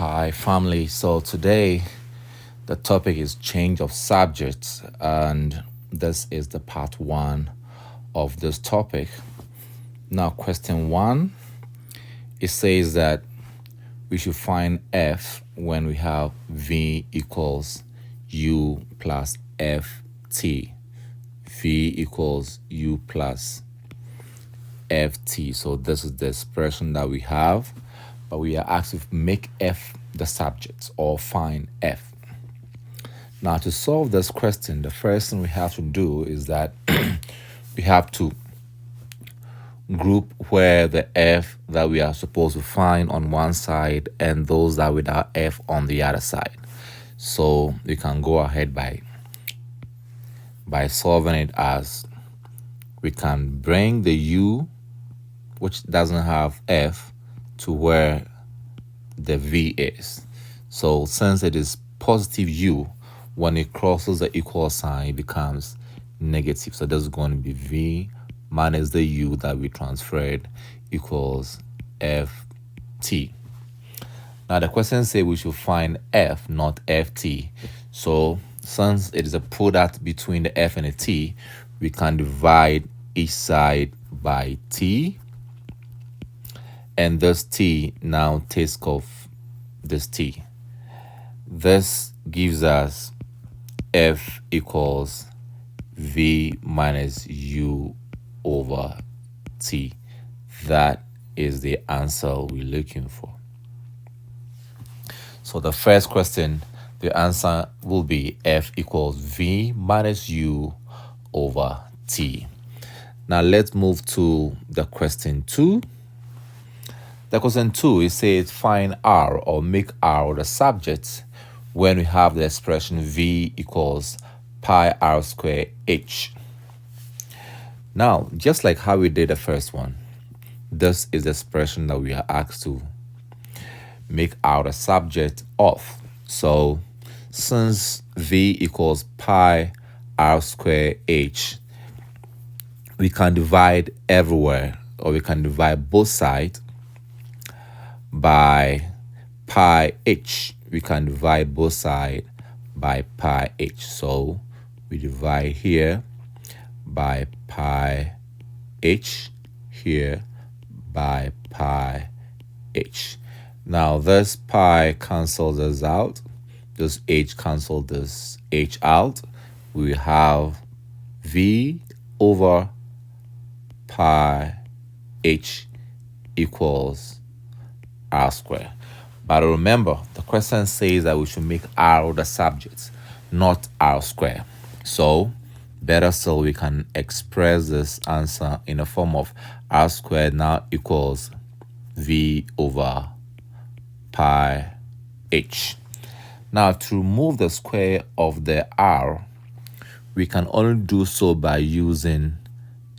Hi, family. So today the topic is change of subjects, and this is the part one of this topic. Now, question one, it says that we should find f when we have v equals u plus ft. V equals u plus ft. So this is the expression that we have, but we are asked to make f the subject or find f. Now, to solve this question, the first thing we have to do is that we have to group where the f that we are supposed to find on one side and those that without f on the other side. So we can go ahead by solving it as we can bring the u, which doesn't have f, to where the v is. So since it is positive u, when it crosses the equal sign, it becomes negative. So this is going to be v minus the u that we transferred equals ft. Now the question says we should find f, not ft. So since it is a product between the f and the t, we can divide each side by t, and this t now takes off this t. This gives us f equals v minus u over t. That is the answer we're looking for. So the first question, the answer will be f equals v minus u over t. Now let's move to the question two. The question two, it says find r or make r the subject when we have the expression v equals pi r squared h. Now, just like how we did the first one, this is the expression that we are asked to make r the subject of. So since v equals pi r squared h, we can divide everywhere, or we can divide both sides by pi h. We can divide both sides by pi h. So we divide here by pi h, here by pi h. Now this pi cancels this out. This h cancels this h out. We have v over pi h equals r squared. But remember, the question says that we should make r the subject, not r squared. So better still, we can express this answer in the form of r squared now equals v over pi h. Now, to remove the square of the r, we can only do so by using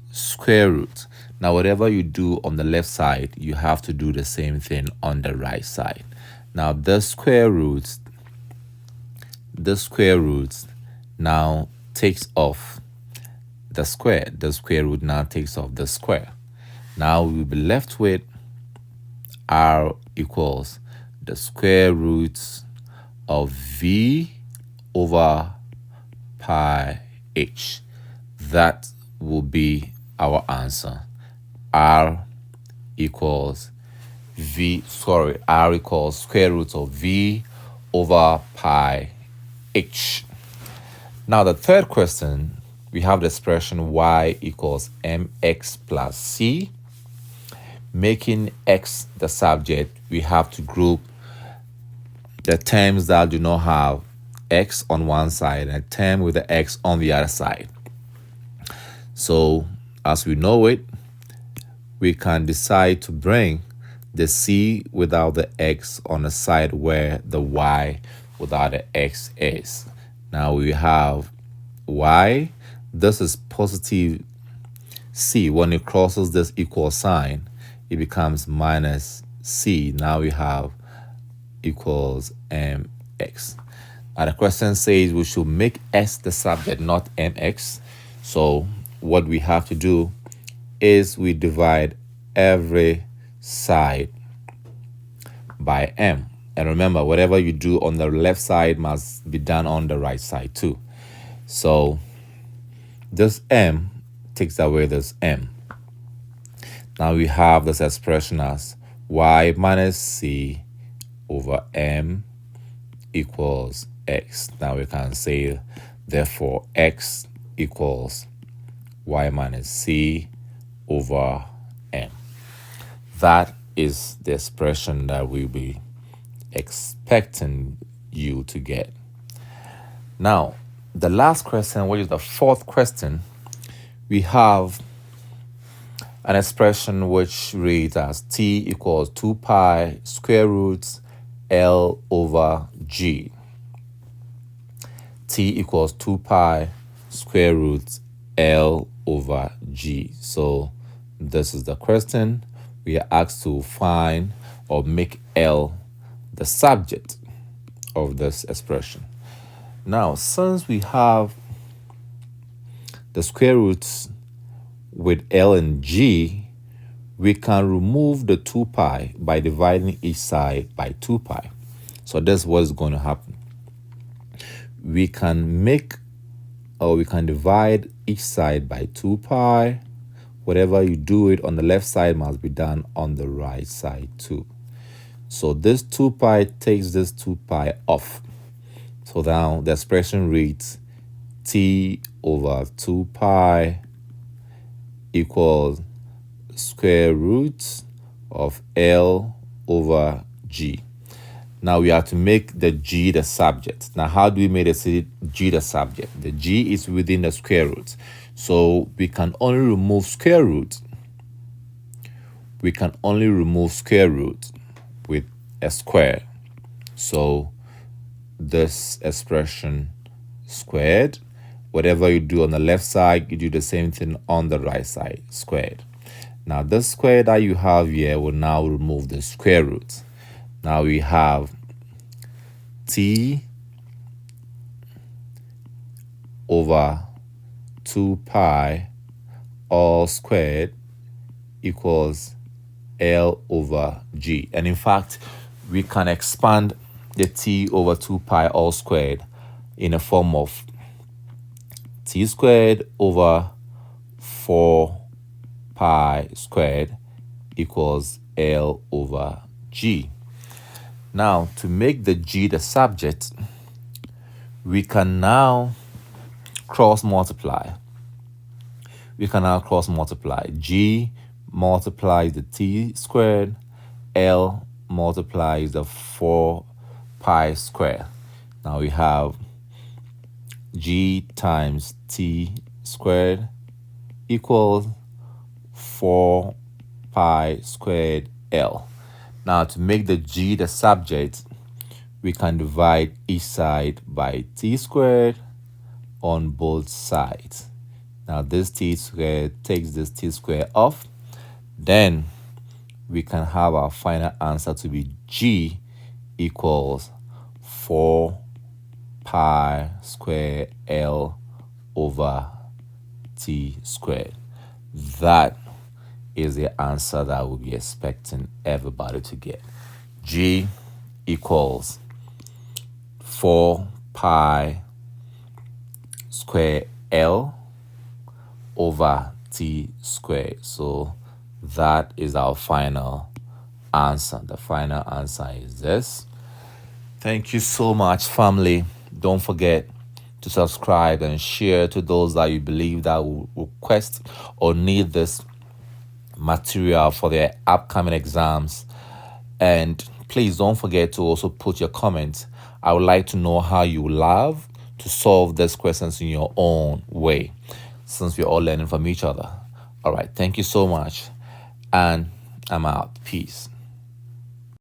square root. Now, whatever you do on the left side, you have to do the same thing on the right side. Now, the square root now takes off the square. The square root now takes off the square. Now we'll be left with r equals the square root of v over pi h. That will be our answer. R equals square root of v over pi h. Now the third question, we have the expression y equals mx plus c. Making x the subject, we have to group the terms that do not have x on one side and a term with the x on the other side. So as we know it, we can decide to bring the c without the x on the side where the y without the x is. Now we have y. This is positive c. When it crosses this equal sign, it becomes minus c. Now we have equals mx. Now the question says we should make s the subject, not mx. So what we have to do is we divide every side by m. And remember, whatever you do on the left side must be done on the right side too. So this m takes away this m. Now we have this expression as y minus c over m equals x. Now we can say, therefore, x equals y minus c over m. That is the expression that we'll be expecting you to get. Now, the last question, which is the fourth question, we have an expression which reads as t equals 2 pi square root L over G. T equals 2 pi square root L over G. So this is the question. We are asked to find or make L the subject of this expression. Now, since we have the square roots with L and G, we can remove the 2 pi by dividing each side by 2 pi. So that's what is going to happen. We can divide each side by 2 pi. Whatever you do it on the left side must be done on the right side too. So this 2 pi takes this 2 pi off. So now the expression reads t over 2 pi equals square root of L over G. Now we have to make the G the subject. Now how do we make the G the subject? The G is within the square root. So we can only remove square root. We can only remove square root with a square. So this expression squared. Whatever you do on the left side, you do the same thing on the right side, squared. Now this square that you have here will now remove the square root. Now we have t over 2 pi all squared equals L over G. And in fact, we can expand the t over 2 pi all squared in a form of t squared over 4 pi squared equals L over G. Now, to make the G the subject, we can now cross multiply. G multiplies the t squared, L multiplies the 4 pi squared. Now we have G times t squared equals 4 pi squared L. Now to make the G the subject, we can divide each side by t squared on both sides. Now this t squared takes this t squared off. Then we can have our final answer to be G equals 4 pi squared L over t squared. That is the answer that we'll be expecting everybody to get. G equals 4 pi squared L over t squared. So that is our final answer. The final answer is this. Thank you so much, family. Don't forget to subscribe and share to those that you believe that will request or need this material for their upcoming exams. And please don't forget to also put your comments. I would like to know how you love to solve these questions in your own way, since we're all learning from each other. All right, thank you so much, and I'm out. Peace.